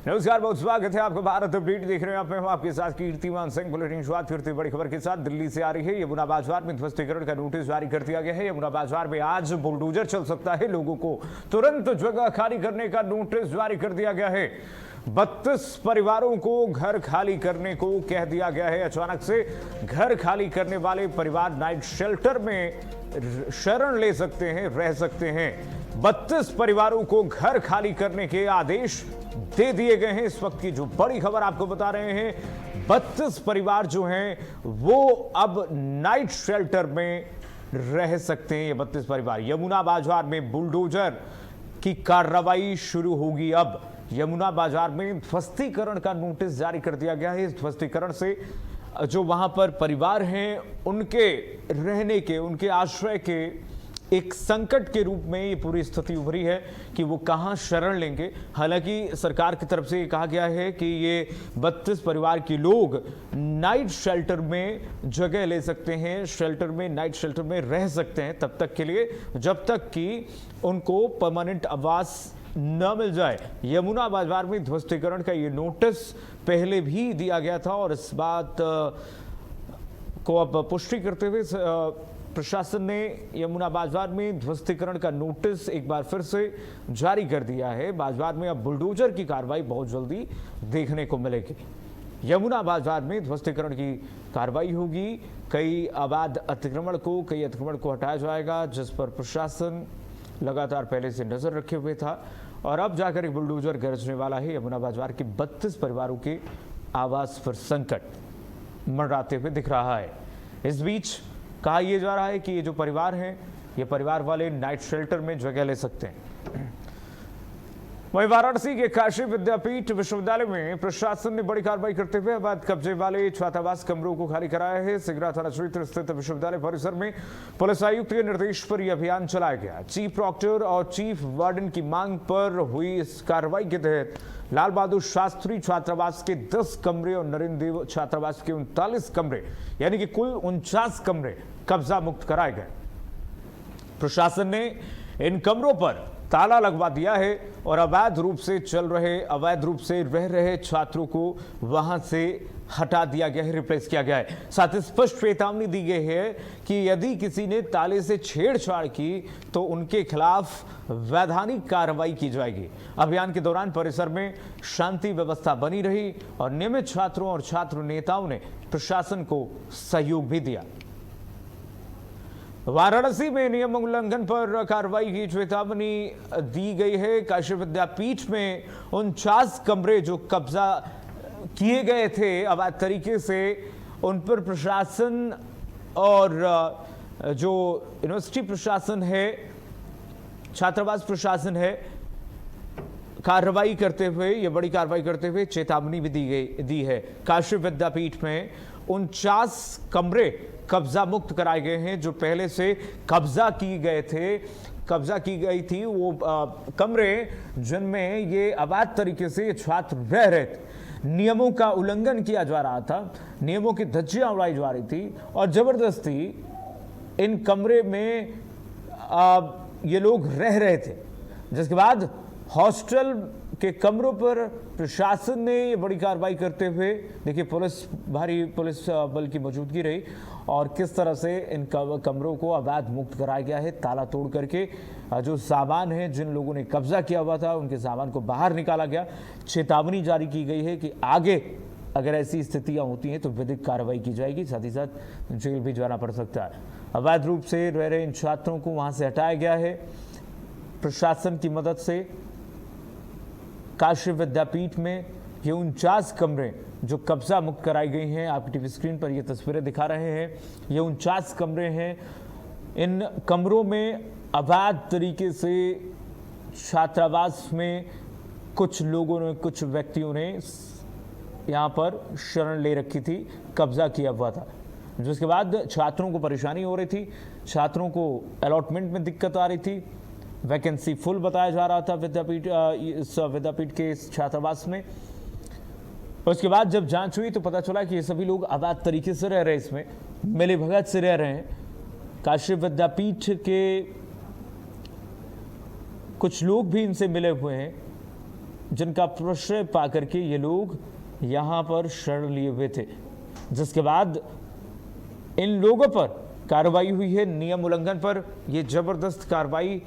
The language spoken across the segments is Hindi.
नमस्कार, बहुत स्वागत है आपका भारत अपडेट देख रहे हैं आप। मैं हूं आपके साथ कीर्तिमान सिंह। बुलेटिन शुरुआत करते बड़ी खबर के साथ दिल्ली से आ रही है। यमुना बाजार में ध्वस्तीकरण का नोटिस जारी कर दिया गया है। यमुना बाजार में आज बुलडोजर चल सकता है। लोगों को तुरंत जगह खाली करने का नोटिस जारी कर दिया गया है। 32 परिवारों को घर खाली करने को कह दिया गया है। अचानक से घर खाली करने वाले परिवार नाइट शेल्टर में शरण ले सकते हैं, रह सकते हैं। 32 परिवारों को घर खाली करने के आदेश दे दिए गए हैं। इस वक्त की जो बड़ी खबर आपको बता रहे हैं, 32 परिवार जो हैं वो अब नाइट शेल्टर में रह सकते हैं। ये 32 परिवार। यमुना बाजार में बुलडोजर की कार्रवाई शुरू होगी। अब यमुना बाजार में ध्वस्तीकरण का नोटिस जारी कर दिया गया है। इस ध्वस्तीकरण से जो वहां पर परिवार हैं उनके रहने के, उनके आश्रय के एक संकट के रूप में ये पूरी स्थिति उभरी है कि वो कहां शरण लेंगे। हालांकि सरकार की तरफ से ये कहा गया है कि ये 32 परिवार के लोग नाइट शेल्टर में जगह ले सकते हैं, शेल्टर में, नाइट शेल्टर में रह सकते हैं तब तक के लिए जब तक कि उनको परमानेंट आवास न मिल जाए। यमुना बाजार में ध्वस्तीकरण का ये नोटिस पहले भी दिया गया था और इस बात को अब पुष्टि करते हुए प्रशासन ने यमुना बाजार में ध्वस्तीकरण का नोटिस एक बार फिर से जारी कर दिया है। बाजार में अब बुलडोजर की कार्रवाई बहुत जल्दी देखने को मिलेगी। यमुना बाजार में ध्वस्तीकरण की कार्रवाई होगी। कई अवैध अतिक्रमण को हटाया जाएगा, जिस पर प्रशासन लगातार पहले से नजर रखे हुए था और अब जाकर एक बुलडोजर गरजने वाला है। यमुना बाजार के 32 परिवारों के आवास पर संकट मंडराते हुए दिख रहा है। इस बीच कहा यह जा रहा है कि ये जो परिवार हैं, ये परिवार वाले नाइट शेल्टर में जगह ले सकते हैं। वहीं वाराणसी के काशी विद्यापीठ विश्वविद्यालय में प्रशासन ने बड़ी कार्रवाई करते हुए अवैध कब्जे वाले छात्रावास कमरों को खाली कराया है। सिगरा थाना क्षेत्र स्थित विश्वविद्यालय परिसर में पुलिस आयुक्त के निर्देश पर यह अभियान चलाया गया। चीफ प्रॉक्टर और चीफ वार्डन की मांग पर हुई इस कार्रवाई के तहत लाल बहादुर शास्त्री छात्रावास के 10 कमरे और नरेंद्र देव छात्रावास के 39 कमरे यानी कि कुल 49 कमरे कब्जा मुक्त कराए गए। प्रशासन ने इन कमरों पर ताला लगवा दिया है और अवैध रूप से रह रहे छात्रों को वहां से हटा दिया गया है, रिप्लेस किया गया है। साथ ही स्पष्ट चेतावनी दी गई है कि यदि किसी ने ताले से छेड़छाड़ की तो उनके खिलाफ वैधानिक कार्रवाई की जाएगी। अभियान के दौरान परिसर में शांति व्यवस्था बनी रही और नियमित छात्रों और छात्र नेताओं ने प्रशासन को सहयोग भी दिया। वाराणसी में नियम उल्लंघन पर कार्रवाई की चेतावनी दी गई है। काशी विद्यापीठ में 49 कमरे जो कब्जा किए गए थे अवैध तरीके से, उन पर प्रशासन और जो यूनिवर्सिटी प्रशासन है, छात्रावास प्रशासन है, कार्रवाई करते हुए, ये बड़ी कार्रवाई करते हुए चेतावनी भी दी है। काशी विद्यापीठ में 49 कमरे कब्जा मुक्त कराए गए हैं। जो पहले से कब्जा की गई थी वो कमरे जिनमें ये अवैध तरीके से ये छात्र रह रहे थे, नियमों का उल्लंघन किया जा रहा था, नियमों की धज्जियां उड़ाई जा रही थी और जबरदस्ती इन कमरे में ये लोग रह रहे थे। जिसके बाद हॉस्टल के कमरों पर प्रशासन ने ये बड़ी कार्रवाई करते हुए, देखिए भारी पुलिस बल की मौजूदगी रही और किस तरह से इन कमरों को अवैध मुक्त कराया गया है। ताला तोड़ करके जो सामान है, जिन लोगों ने कब्जा किया हुआ था, उनके सामान को बाहर निकाला गया। चेतावनी जारी की गई है कि आगे अगर ऐसी स्थितियां होती हैं तो विधिक कार्रवाई की जाएगी, साथ ही साथ जेल भी जाना पड़ सकता है। अवैध रूप से रह रहे इन छात्रों को वहां से हटाया गया है प्रशासन की मदद से। काशी विद्यापीठ में ये 49 कमरे जो कब्जा मुक्त कराई गई हैं, आपकी टीवी स्क्रीन पर ये तस्वीरें दिखा रहे हैं। ये 49 कमरे हैं। इन कमरों में अवैध तरीके से छात्रावास में कुछ व्यक्तियों ने यहाँ पर शरण ले रखी थी, कब्जा किया हुआ था, जिसके बाद छात्रों को परेशानी हो रही थी, छात्रों को अलॉटमेंट में दिक्कत आ रही थी, वैकेंसी फुल बताया जा रहा था विद्यापीठ के इस छात्रावास में। उसके बाद जब जांच हुई तो पता चला कि ये सभी लोग अवैध तरीके से रह रहे हैं, इसमें मिलीभगत से रह रहे हैं। काशी विद्यापीठ के कुछ लोग भी इनसे मिले हुए हैं, जिनका प्रश्रय पा करके ये लोग यहाँ पर शरण लिए हुए थे, जिसके बाद इन लोगों पर कार्रवाई हुई है। नियम उल्लंघन पर यह जबरदस्त कार्रवाई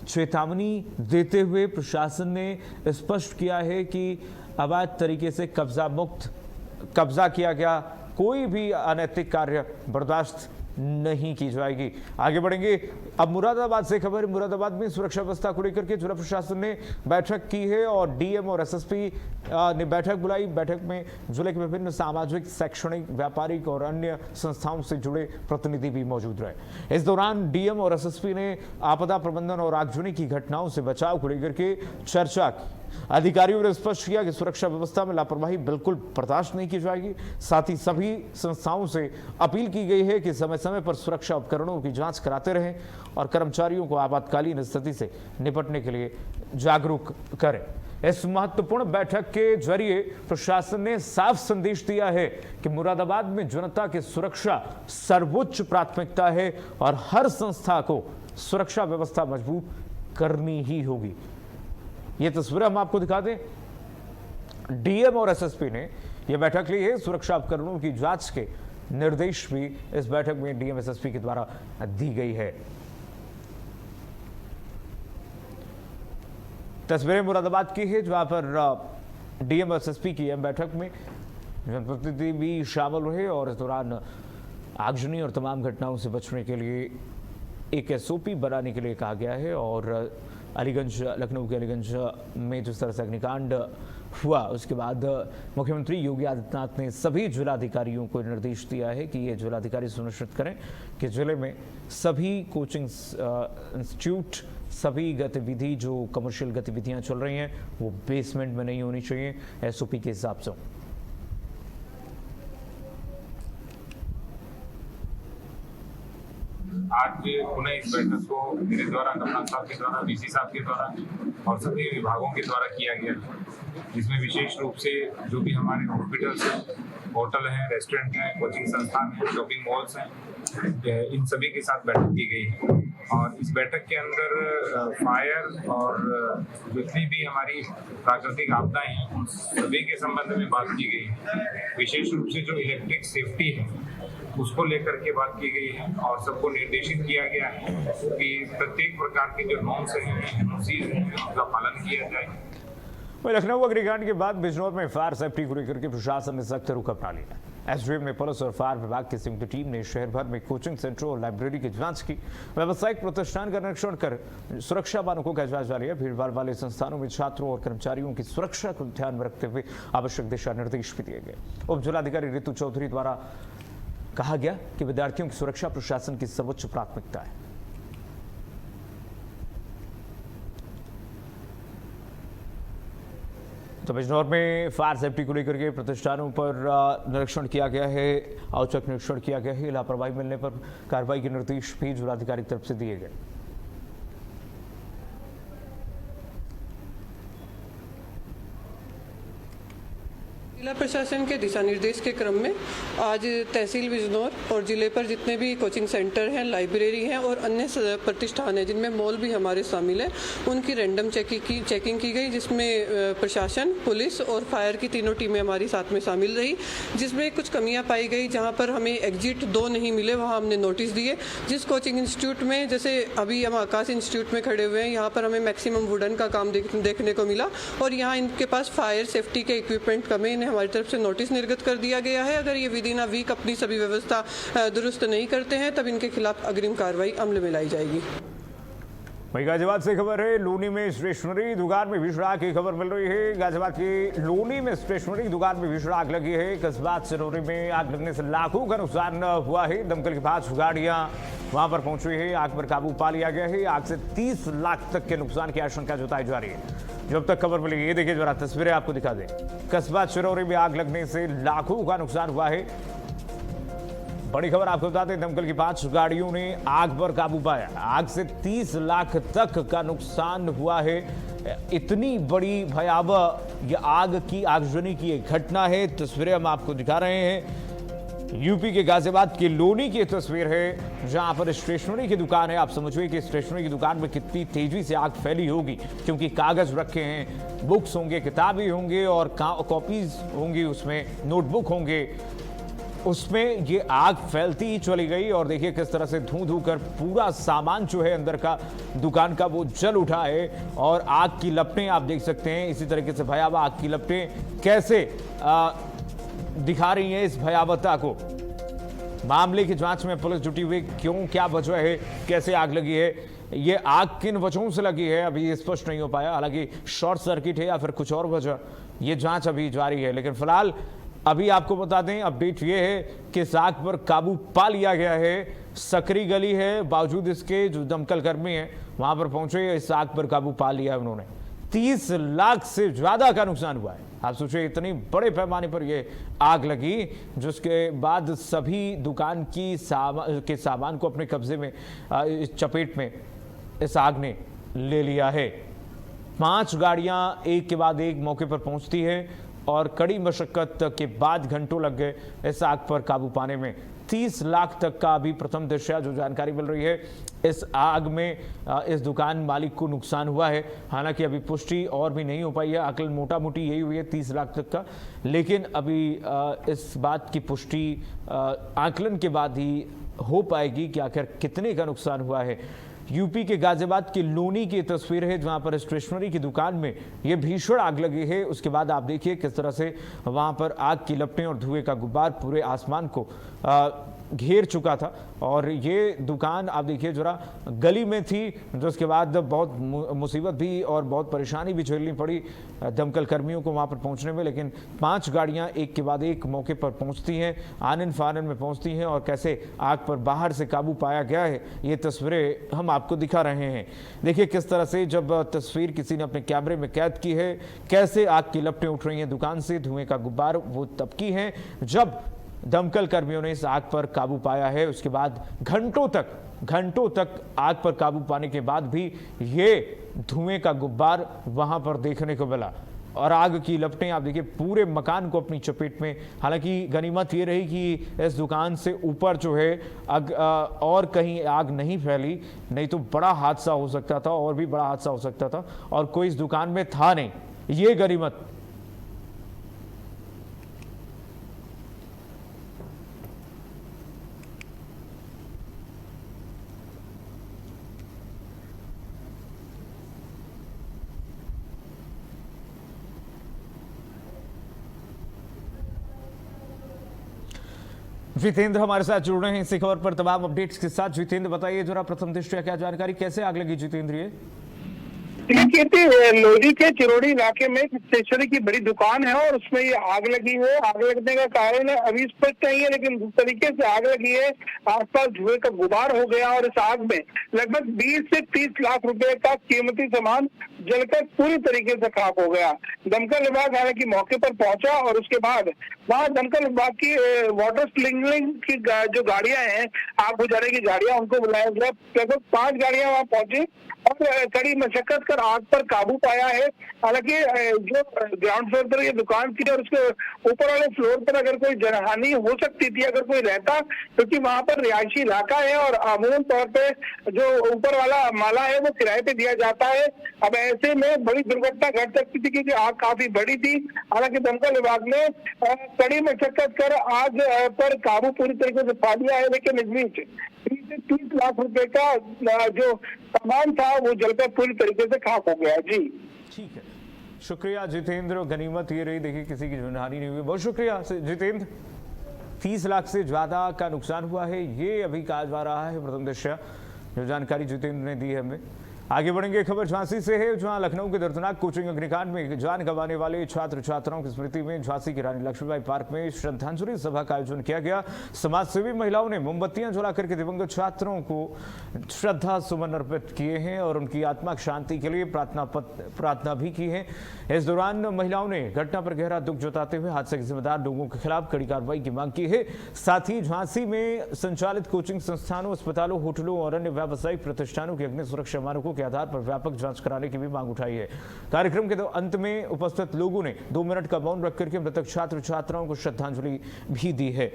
चेतावनी देते हुए प्रशासन ने स्पष्ट किया है कि अवैध तरीके से कब्जा किया गया कोई भी अनैतिक कार्य बर्दाश्त नहीं की जाएगी। आगे बढ़ेंगे। अब मुरादाबाद से खबर। मुरादाबाद में सुरक्षा व्यवस्था को लेकर के जिला प्रशासन ने बैठक की है और डीएम और एसएसपी ने बैठक बुलाई। बैठक में जिले के विभिन्न सामाजिक, शैक्षणिक, व्यापारिक और अन्य संस्थाओं से जुड़े प्रतिनिधि भी मौजूद रहे। इस दौरान डीएम और एसएसपी ने आपदा प्रबंधन और आगजनी की घटनाओं से बचाव को लेकर के चर्चा की। अधिकारियों ने स्पष्ट किया कि सुरक्षा व्यवस्था में लापरवाही बिल्कुल बर्दाश्त नहीं की जाएगी। साथ ही सभी संस्थाओं से अपील की गई है कि समय समय पर सुरक्षा उपकरणों की जांच कराते रहें और कर्मचारियों को आपातकालीन स्थिति से निपटने के लिए जागरूक करें। इस महत्वपूर्ण बैठक के जरिए प्रशासन ने साफ संदेश दिया है कि मुरादाबाद में जनता की सुरक्षा सर्वोच्च प्राथमिकता है और हर संस्था को सुरक्षा व्यवस्था मजबूत करनी ही होगी। ये तस्वीरें हम आपको दिखा दें। डीएम और एसएसपी ने यह बैठक ली है। सुरक्षा उपकरणों की जांच के निर्देश भी इस बैठक में डीएम एसएसपी के द्वारा दी गई है। तस्वीरें मुरादाबाद की है जहां पर डीएम एसएसपी की बैठक में जनप्रतिनिधि भी शामिल रहे और इस दौरान आगजनी और तमाम घटनाओं से बचने के लिए एक एसओपी बनाने के लिए कहा गया है। और अलीगंज, लखनऊ के अलीगंज में जिस तरह से अग्निकांड हुआ उसके बाद मुख्यमंत्री योगी आदित्यनाथ ने सभी जिलाधिकारियों को निर्देश दिया है कि ये जिलाधिकारी सुनिश्चित करें कि जिले में सभी कोचिंग इंस्टीट्यूट, सभी गतिविधि जो कमर्शियल गतिविधियां चल रही हैं वो बेसमेंट में नहीं होनी चाहिए एसओपी के हिसाब से। आज पुनः इस बैठक को मेरे द्वारा, कप्तान साहब के द्वारा, डीसी साहब के द्वारा और सभी विभागों के द्वारा किया गया है, जिसमें विशेष रूप से जो भी हमारे हॉस्पिटल्स हैं, होटल हैं, रेस्टोरेंट हैं, कोचिंग संस्थान हैं, शॉपिंग मॉल्स हैं, इन सभी के साथ बैठक की गई है। और इस बैठक के अंदर फायर और जितनी भी हमारी प्राकृतिक आपदाएं हैं उन सभी के संबंध में बात की गई है। विशेष रूप से जो इलेक्ट्रिक सेफ्टी है उसको लेकर के बात की गई है और सबको निर्देशित किया गया है कि प्रत्येक प्रकार के जो नॉर्म्स हैं, एनओसीज हैं, उनका पालन किया जाए। लखनऊ अग्निकांड के बाद बिजनौर में फायर सेफ्टी को लेकर के प्रशासन ने सख्त रुख अपना लिया। एसडीएम ने पुलिस और फायर विभाग की संयुक्त टीम ने शहर भर में कोचिंग सेंटरों और लाइब्रेरी की जांच की। व्यावसायिक प्रतिष्ठान का निरीक्षण कर सुरक्षा मानकों का जायजा लिया। भीड़भाड़ वाले संस्थानों में छात्रों और कर्मचारियों की सुरक्षा को ध्यान में रखते हुए आवश्यक दिशा निर्देश भी दिए गए। उप जिलाधिकारी रितु चौधरी द्वारा कहा गया कि विद्यार्थियों की सुरक्षा प्रशासन की सर्वोच्च प्राथमिकता है। तो बिजनौर में फायर सेफ्टी को लेकर के प्रतिष्ठानों पर निरीक्षण किया गया है, औचक निरीक्षण किया गया है। लापरवाही मिलने पर कार्रवाई के निर्देश भी जिलाधिकारी की तरफ से दिए गए। जिला प्रशासन के दिशा निर्देश के क्रम में आज तहसील बिजनौर और जिले पर जितने भी कोचिंग सेंटर हैं, लाइब्रेरी हैं और अन्य प्रतिष्ठान हैं जिनमें मॉल भी हमारे शामिल है, उनकी रैंडम चेकिंग की गई, जिसमें प्रशासन, पुलिस और फायर की तीनों टीमें हमारी साथ में शामिल रही। जिसमें कुछ कमियां पाई गई, जहां पर हमें एग्जिट 2 नहीं मिले वहां हमने नोटिस दिए। जिस कोचिंग इंस्टीट्यूट में, जैसे अभी हम आकाश इंस्टीट्यूट में खड़े हुए हैं, यहाँ पर हमें मैक्सिमम वुडन का काम देखने को मिला और यहाँ इनके पास फायर सेफ्टी के इक्विपमेंट कम है। इन्हें हमारी तरफ से नोटिस निर्गत कर दिया गया है। अगर ये विद इन अ वीक अपनी सभी व्यवस्था दुरुस्त नहीं करते हैं तब इनके खिलाफ अग्रिम कार्रवाई अमल में लाई जाएगी। वही गाजियाबाद से खबर है, लोनी में स्टेशनरी दुकान में भीषण आग की खबर मिल रही है। गाजियाबाद की लोनी में स्टेशनरी दुकान में भीषण आग लगी है। कस्बा सिरोरी में आग लगने से लाखों का नुकसान हुआ है। दमकल की 5 गाड़ियां वहां पर पहुंची है। आग पर काबू पा लिया गया है। आग से 30 लाख तक के नुकसान की आशंका जताई जा रही है। जब तक खबर मिली, ये देखिए जरा तस्वीरें आपको दिखा दें। कस्बा सिरोरी में आग लगने से लाखों का नुकसान हुआ है। बड़ी खबर आपको बता दें, दमकल की 5 गाड़ियों ने आग पर काबू पाया। आग से 30 लाख तक का नुकसान हुआ है। इतनी बड़ी भयावह ये आग की आगजनी की एक घटना है। तस्वीरें हम आपको दिखा रहे हैं। यूपी के गाजियाबाद की लोनी की तस्वीर है जहां पर स्टेशनरी की दुकान है। आप समझिए कि स्टेशनरी की दुकान में कितनी तेजी से आग फैली होगी, क्योंकि कागज रखे हैं, बुक्स होंगे, किताबें होंगे और कॉपीज होंगी, उसमें नोटबुक होंगे, उसमें ये आग फैलती ही चली गई। और देखिए किस तरह से धू धू कर पूरा सामान जो है अंदर का दुकान का वो जल उठा है और आग की लपटें आप देख सकते हैं। इसी तरीके से भयावह आग की लपटें कैसे दिखा रही हैं इस भयावहता को। मामले की जांच में पुलिस जुटी हुई, क्यों, क्या वजह है, कैसे आग लगी है, ये आग किन वजहों से लगी है अभी स्पष्ट नहीं हो पाया। हालांकि शॉर्ट सर्किट है या फिर कुछ और वजह, ये जांच अभी जारी है। लेकिन फिलहाल अभी आपको बता दें, अपडेट ये है कि इस आग पर काबू पा लिया गया है। सकरी गली है, बावजूद इसके जो दमकल कर्मी हैं वहां पर पहुंचे, इस आग पर काबू पा लिया है उन्होंने। 30 लाख से ज्यादा का नुकसान हुआ है। आप सोचिए इतनी बड़े पैमाने पर यह आग लगी, जिसके बाद सभी दुकान की सामान को अपने कब्जे में इस चपेट में इस आग ने ले लिया है। 5 गाड़ियां एक के बाद एक मौके पर पहुंचती है और कड़ी मशक्कत के बाद घंटों लग गए इस आग पर काबू पाने में। 30 लाख तक का अभी प्रथम दृष्टया जो जानकारी मिल रही है, इस आग में इस दुकान मालिक को नुकसान हुआ है। हालांकि अभी पुष्टि और भी नहीं हो पाई है, आकलन मोटा मोटी यही हुई है 30 लाख तक का। लेकिन अभी इस बात की पुष्टि आकलन के बाद ही हो पाएगी कि आखिर कितने का नुकसान हुआ है। यूपी के गाजियाबाद की लोनी की तस्वीर है जहां पर स्टेशनरी की दुकान में यह भीषण आग लगी है। उसके बाद आप देखिए किस तरह से वहां पर आग की लपटें और धुएं का गुब्बार पूरे आसमान को घेर चुका था। और ये दुकान आप देखिए जरा गली में थी, जिसके बाद बहुत मुसीबत भी और बहुत परेशानी भी झेलनी पड़ी दमकल कर्मियों को वहां पर पहुंचने में। लेकिन 5 गाड़ियां एक के बाद एक मौके पर पहुंचती हैं, आनन फानन में पहुंचती हैं और कैसे आग पर बाहर से काबू पाया गया है, ये तस्वीरें हम आपको दिखा रहे हैं। देखिए किस तरह से जब तस्वीर किसी ने अपने कैमरे में कैद की है, कैसे आग की लपटें उठ रही हैं दुकान से, धुएं का गुब्बार वो तब की है जब दमकल कर्मियों ने इस आग पर काबू पाया है। उसके बाद घंटों तक आग पर काबू पाने के बाद भी ये धुएं का गुब्बार वहां पर देखने को मिला और आग की लपटें आप देखिए पूरे मकान को अपनी चपेट में। हालांकि गनीमत ये रही कि इस दुकान से ऊपर जो है और कहीं आग नहीं फैली, नहीं तो बड़ा हादसा हो सकता था, और भी बड़ा हादसा हो सकता था, और कोई इस दुकान में था नहीं, ये गनीमत। जितेंद्र हमारे साथ जुड़ रहे हैं इसी खबर पर तमाम अपडेट्स के साथ। जितेंद्र बताइए जरा प्रथम दृष्टया क्या जानकारी, कैसे आग लगी जितेंद्र? ये लोधी के चिरोड़ी इलाके में स्टेशनरी की बड़ी दुकान है और उसमें ये आग लगी है। आग लगने का कारण अभी स्पष्ट नहीं है, लेकिन जिस तरीके से आग लगी है आसपास धुएं का गुबार हो गया और इस आग में लगभग 20 से 30 लाख रुपए का कीमती सामान जलकर पूरी तरीके से खाक हो गया। दमकल विभाग हालांकि मौके पर पहुंचा और उसके बाद वहां दमकल विभाग की वाटर स्प्रिंकलिंग की जो गाड़ियां हैं, आग बुझाने की गाड़ियां, उनको बुलाया गया। लगभग 5 गाड़ियां वहां पहुंची और कड़ी मशक्कत कर आग पर काबू पाया है। हालांकि जो ग्राउंड फ्लोर पर ये दुकान थी और उसके ऊपर वाले फ्लोर पर अगर कोई जनहानि हो सकती थी अगर कोई रहता, क्योंकि वहां पर रिहायशी इलाका है और अमूमन तौर पे जो ऊपर वाला माला है वो किराए पे दिया जाता है। अब ऐसे में बड़ी दुर्घटना घट सकती थी क्योंकि आग काफी बड़ी थी। हालांकि दमकल विभाग ने कड़ी मशक्कत कर आग पर काबू पूरी तरीके से पा लिया है, लेकिन इस बीच 20 से 30 लाख रुपए का जो सामान था वो जलकर पूरी तरीके से खाक हो गया। जी ठीक है, शुक्रिया जितेंद्र। गनीमत ये रही, देखिए किसी की जनहानि नहीं हुई, बहुत शुक्रिया जितेंद्र। 30 लाख से ज्यादा का नुकसान हुआ है, ये अभी कहा जा रहा है प्रथम दृष्टया, जो जानकारी जितेंद्र ने दी है हमें। आगे बढ़ेंगे, खबर झांसी से है जहां लखनऊ के दर्दनाक कोचिंग अग्निकांड में जान गंवाने वाले छात्र छात्राओं की स्मृति में झांसी की रानी लक्ष्मीबाई पार्क में श्रद्धांजलि सभा का आयोजन किया गया। समाज सेवी महिलाओं ने मोमबत्तियां जलाकर के दिवंगत छात्रों को श्रद्धा सुमन अर्पित किए हैं और उनकी आत्मा शांति के लिए प्रार्थना भी की है। इस दौरान महिलाओं ने घटना पर गहरा दुख जताते हुए हादसे के जिम्मेदार लोगों के खिलाफ कड़ी कार्रवाई की मांग की है। साथ ही झांसी में संचालित कोचिंग संस्थानों, अस्पतालों, होटलों और अन्य व्यावसायिक प्रतिष्ठानों के अग्नि सुरक्षा मानकों के आधार पर व्यापक जांच कराने की भी मांग उठाई है। कार्यक्रम के अंत में उपस्थित लोगों ने 2 मिनट का मौन रख करके मृतक छात्र छात्राओं को श्रद्धांजलि भी दी है।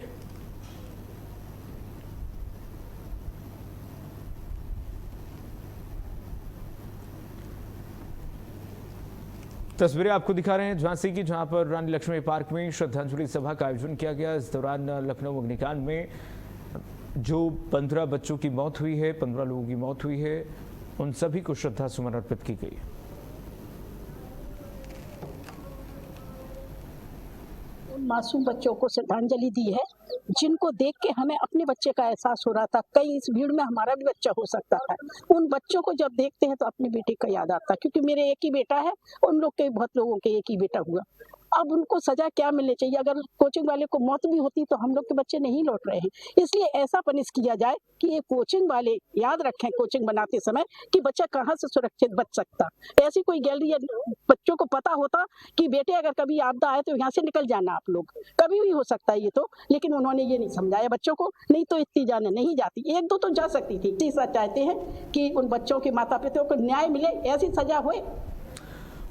तस्वीरें आपको दिखा रहे हैं झांसी की, जहां पर रानी लक्ष्मी पार्क में श्रद्धांजलि सभा का आयोजन किया गया। इस दौरान लखनऊ अग्निकांड में जो 15 बच्चों की मौत हुई है, 15 लोगों की मौत हुई है, उन सभी को श्रद्धा सुमन अर्पित की गई। उन मासूम बच्चों को श्रद्धांजलि दी है जिनको देख के हमें अपने बच्चे का एहसास हो रहा था, कहीं इस भीड़ में हमारा भी बच्चा हो सकता है। उन बच्चों को जब देखते हैं तो अपने बेटे का याद आता है, क्योंकि मेरे एक ही बेटा है, उन लोग के बहुत लोगों के एक ही बेटा हुआ। अब उनको सजा क्या मिलनी चाहिए? अगर कोचिंग वाले को मौत भी होती तो हम लोग के बच्चे नहीं लौट रहे हैं। इसलिए ऐसा पनिश किया जाए कि ये कोचिंग वाले याद रखें कोचिंग बनाते समय कि बच्चा कहाँ से सुरक्षित बच सकता। ऐसी कोई गैलरी बच्चों को पता होता कि बेटे अगर कभी आपदा आए तो यहाँ से निकल जाना, आप लोग कभी भी हो सकता है ये तो, लेकिन उन्होंने ये नहीं समझाया बच्चों को। नहीं तो इतनी जाने नहीं जाती, एक दो तो जा सकती थी। तीसरा चाहते हैं कि उन बच्चों के माता पिता को न्याय मिले, ऐसी सजा होए।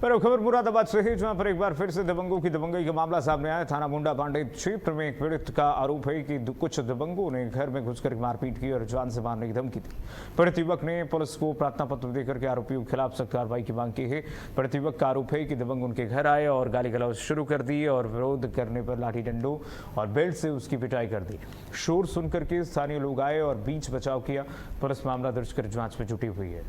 पर अब खबर मुरादाबाद से है, जहां पर एक बार फिर से दबंगों की दबंगई का मामला सामने आया। थाना मुंडा पांडे क्षेत्र में एक पीड़ित का आरोप है कि कुछ दबंगों ने घर में घुसकर मारपीट की और जान से मारने की धमकी दी। पीड़ित युवक ने पुलिस को प्रार्थना पत्र देकर के आरोपियों के खिलाफ सख्त कार्रवाई की मांग की है। पीड़ित युवक का आरोप है कि दबंग उनके घर आए और गाली गलौज शुरू कर दी और विरोध करने पर लाठी डंडों और बेल्ट से उसकी पिटाई कर दी। शोर सुनकर के स्थानीय लोग आए और बीच बचाव किया। पुलिस मामला दर्ज कर जांच में जुटी हुई है।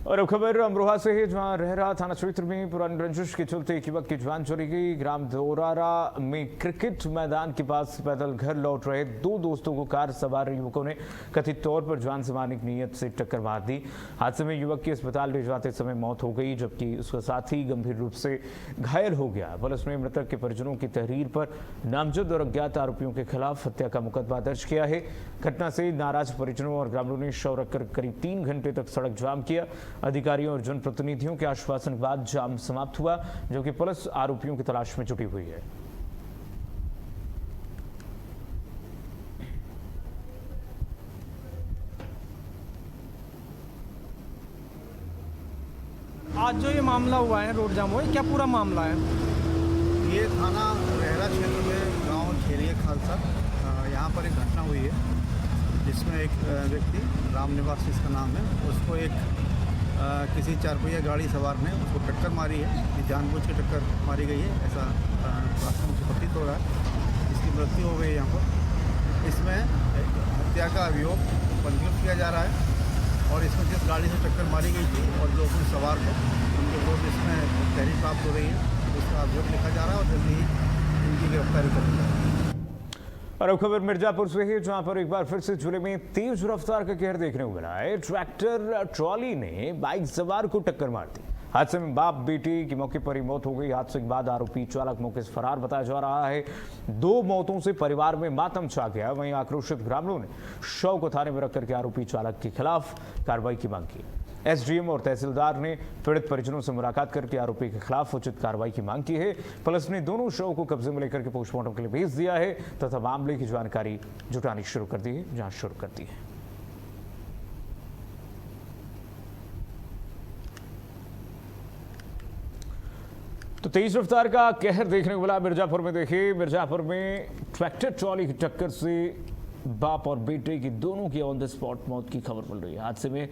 और अब खबर अमरोहा से है, जहां रहरा थाना क्षेत्र में पुरानी रंजिश के चलते एक युवक की जान चली गई। ग्राम दोरारा में क्रिकेट मैदान के पास पैदल घर लौट रहे दो दोस्तों को कार सवार युवकों ने कथित तौर पर जान से मारने की नीयत से टक्कर मार दी। हादसे में युवक की अस्पताल ले जाते समय मौत हो गई, जबकि उसका साथी गंभीर रूप से घायल हो गया। पुलिस ने मृतक के परिजनों की तहरीर पर नामजद और अज्ञात आरोपियों के खिलाफ हत्या का मुकदमा दर्ज किया है। घटना से नाराज परिजनों और ग्रामीणों ने शव रखकर करीब 3 घंटे तक सड़क जाम किया। अधिकारियों और जनप्रतिनिधियों के आश्वासन के बाद जाम समाप्त हुआ, जबकि पुलिस आरोपियों की तलाश में जुटी हुई है। आज जो ये मामला हुआ है, रोड जाम हुआ है, क्या पूरा मामला है? ये थाना रहरा क्षेत्र में गांव खेरिया खालसा, यहाँ पर एक घटना हुई है जिसमें एक व्यक्ति राम निवास जिसका नाम है, उसको एक किसी 4 पहिया गाड़ी सवार ने उसको टक्कर मारी है। ये जानबूझ के टक्कर मारी गई है, ऐसा मुझे प्रतीत हो रहा है। इसकी मृत्यु हो गई यहाँ पर। इसमें हत्या का अभियोग पंजीकृत किया जा रहा है और इसमें जिस गाड़ी से टक्कर मारी गई थी और जो उसमें सवार थे उनके विरुद्ध इसमें तहरीर प्राप्त हो रही है, उसका अभियोग लिखा जा रहा है और जल्दी ही इनकी गिरफ्तारी कर दी जा रही है। और अब खबर मिर्जापुर से है, जहां पर एक बार फिर से जिले में तेज रफ्तार का कहर देखने को मिला है। ट्रैक्टर ट्रॉली ने बाइक सवार को टक्कर मार दी। हादसे में बाप बेटे की मौके पर ही मौत हो गई। हादसे के बाद आरोपी चालक मौके से फरार बताया जा रहा है। 2 मौतों से परिवार में मातम छा गया। वहीं आक्रोशित ग्रामीणों ने शव को थाने में रख करके आरोपी चालक के खिलाफ कार्रवाई की मांग की। एसडीएम और तहसीलदार ने पीड़ित परिजनों से मुलाकात करके आरोपी के खिलाफ उचित कार्रवाई की मांग की है। पुलिस ने दोनों शव को कब्जे में लेकर के पोस्टमार्टम के लिए भेज दिया है तथा मामले की जानकारी जुटानी शुरू कर दी है, जांच शुरू कर दी है। तो तेज रफ्तार का कहर देखने को मिला मिर्जापुर में। देखिए, मिर्जापुर में ट्रैक्टर ट्रॉली की टक्कर से बाप और बेटे की दोनों की ऑन द स्पॉट मौत की खबर मिल रही है। हादसे में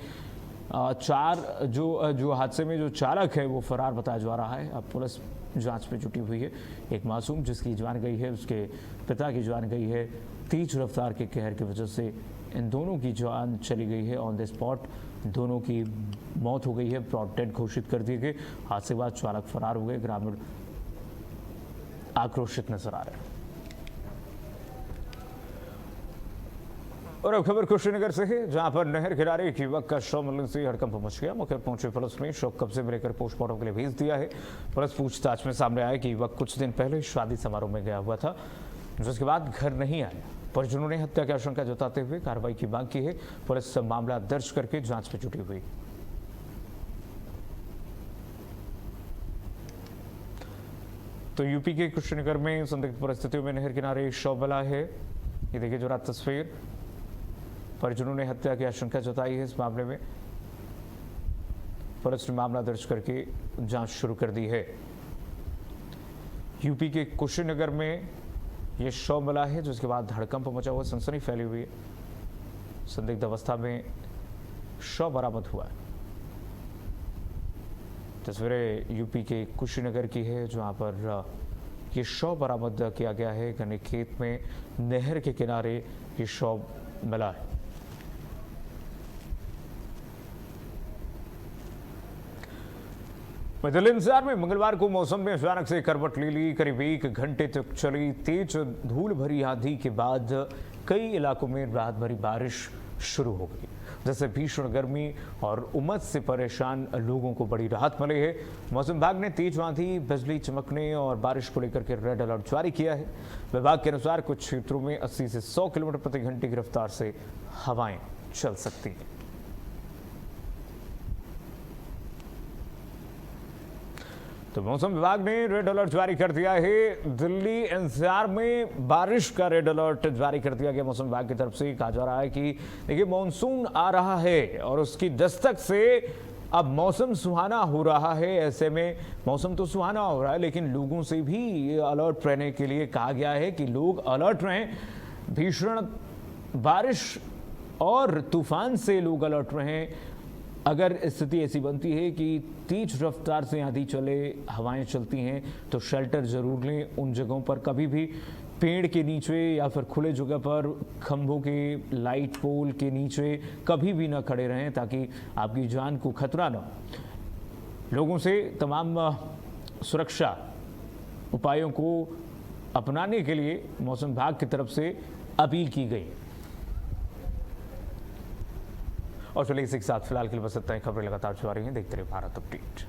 जो हादसे में जो चालक है वो फरार बताया जा रहा है। अब पुलिस जांच में जुटी हुई है। एक मासूम जिसकी जान गई है, उसके पिता की जान गई है। तेज रफ्तार के कहर की वजह से इन दोनों की जान चली गई है ऑन द स्पॉट। दोनों की मौत हो गई है, ब्रॉड डेड घोषित कर दिए गए। हादसे के बाद चालक फरार हो गए। ग्रामीण आक्रोशित नजर आ रहे हैं। और अब खबर कुशीनगर से है, जहां पर नहर किनारे एक युवक का शव मिलने से हड़कंप मच गया। मौके पर पहुंची पुलिस ने शव कब्जे में लेकर पोस्टमार्टम के लिए भेज दिया है। पुलिस पूछताछ में सामने आया कि युवक कुछ दिन पहले शादी समारोह में गया हुआ था, जिसके बाद घर नहीं आया। परिजनों ने हत्या की आशंका जताते हुए कार्रवाई की मांग की है। पुलिस मामला दर्ज करके जांच में जुटी हुई। तो यूपी के कुशीनगर में संदिग्ध परिस्थितियों में नहर किनारे शव मिला है। ये देखिए जरा तस्वीर। परिजनों ने हत्या की आशंका जताई है। इस मामले में पुलिस ने मामला दर्ज करके जांच शुरू कर दी है। यूपी के कुशीनगर में यह शव मिला है, जिसके बाद हड़कंप मचा हुआ, सनसनी फैली हुई है। संदिग्ध अवस्था में शव बरामद हुआ है। तस्वीरें यूपी के कुशीनगर की है, जहां पर ये शव बरामद किया गया है। गन्ने खेत में नहर के किनारे ये शव मिला है। दिल्ली एनसीआर में मंगलवार को मौसम में अचानक से करवट ले ली। करीब 1 घंटे तक चली तेज धूल भरी आंधी के बाद कई इलाकों में रात भरी बारिश शुरू हो गई, जिससे भीषण गर्मी और उमस से परेशान लोगों को बड़ी राहत मिली है। मौसम विभाग ने तेज आंधी, बिजली चमकने और बारिश को लेकर के रेड अलर्ट जारी किया है। विभाग के अनुसार कुछ क्षेत्रों में 80 से 100 किलोमीटर प्रति घंटे की रफ्तार से हवाएं चल सकती हैं। तो मौसम विभाग ने रेड अलर्ट जारी कर दिया है। दिल्ली एनसीआर में बारिश का रेड अलर्ट जारी कर दिया गया। मौसम विभाग की तरफ से कहा जा रहा है कि देखिए मानसून आ रहा है और उसकी दस्तक से अब मौसम सुहाना हो रहा है। ऐसे में मौसम तो सुहाना हो रहा है, लेकिन लोगों से भी अलर्ट रहने के लिए कहा गया है कि लोग अलर्ट रहें। भीषण बारिश और तूफान से लोग अलर्ट रहें। अगर स्थिति ऐसी बनती है कि तेज रफ्तार से आंधी चले, हवाएं चलती हैं, तो शेल्टर जरूर लें। उन जगहों पर कभी भी पेड़ के नीचे या फिर खुले जगह पर खंभों के लाइट पोल के नीचे कभी भी न खड़े रहें, ताकि आपकी जान को खतरा न हो। लोगों से तमाम सुरक्षा उपायों को अपनाने के लिए मौसम विभाग की तरफ से अपील की गई। और चलिए इसी के साथ फिलहाल के लिए बस इतना ही। खबरें लगातार जारी हैं, देखते रहिए भारत अपडेट।